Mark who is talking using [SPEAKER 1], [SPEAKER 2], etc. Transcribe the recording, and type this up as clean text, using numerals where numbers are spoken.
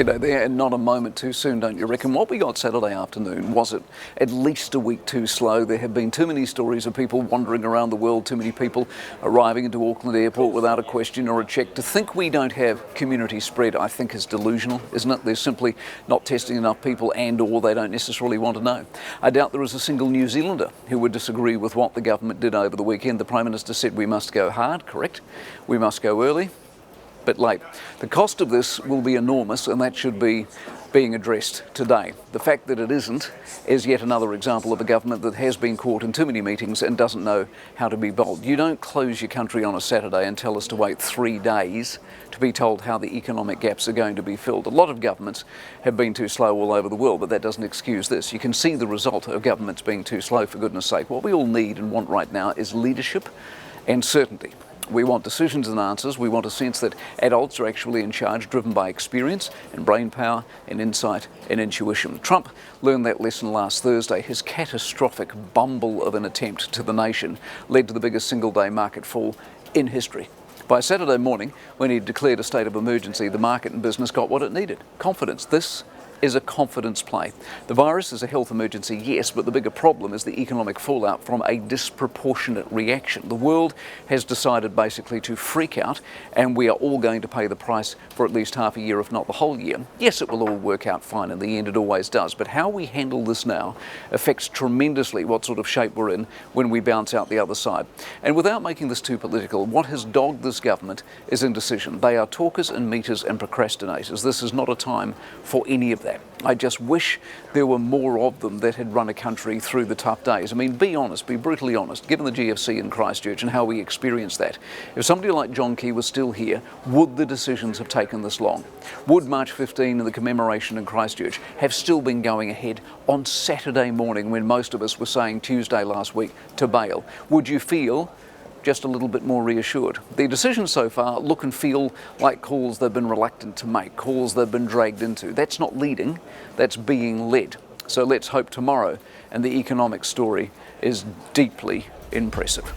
[SPEAKER 1] G'day there, and not a moment too soon, don't you reckon? What we got Saturday afternoon, was it at least a week too slow? There have been too many stories of people wandering around the world, too many people arriving into Auckland Airport without a question or a check. To think we don't have community spread, I think, is delusional, isn't it? They're simply not testing enough people, and or they don't necessarily want to know. I doubt there is a single New Zealander who would disagree with what the government did over the weekend. The Prime Minister said we must go hard, correct? We must go early, but late. The cost of this will be enormous, and that should be being addressed today. The fact that it isn't is yet another example of a government that has been caught in too many meetings and doesn't know how to be bold. You don't close your country on a Saturday and tell us to wait 3 days to be told how the economic gaps are going to be filled. A lot of governments have been too slow all over the world, but that doesn't excuse this. You can see the result of governments being too slow, for goodness sake. What we all need and want right now is leadership and certainty. We want decisions and answers. We want a sense that adults are actually in charge, driven by experience and brain power and insight and intuition. Trump learned that lesson last Thursday. His catastrophic bumble of an attempt to the nation led to the biggest single-day market fall in history. By Saturday morning, when he declared a state of emergency, the market and business got what it needed: confidence. This is a confidence play. The virus is a health emergency, yes, but the bigger problem is the economic fallout from a disproportionate reaction. The world has decided basically to freak out, and we are all going to pay the price for at least half a year, if not the whole year. Yes, it will all work out fine in the end, it always does, but how we handle this now affects tremendously what sort of shape we're in when we bounce out the other side. And without making this too political, what has dogged this government is indecision. They are talkers and meters and procrastinators. This is not a time for any of that. I just wish there were more of them that had run a country through the tough days. I mean, be honest, be brutally honest. Given the GFC in Christchurch and how we experienced that, if somebody like John Key was still here, would the decisions have taken this long? Would March 15 and the commemoration in Christchurch have still been going ahead on Saturday morning when most of us were saying Tuesday last week to bail? Would you feel just a little bit more reassured? The decisions so far look and feel like calls they've been reluctant to make, calls they've been dragged into. That's not leading, that's being led. So let's hope tomorrow and the economic story is deeply impressive.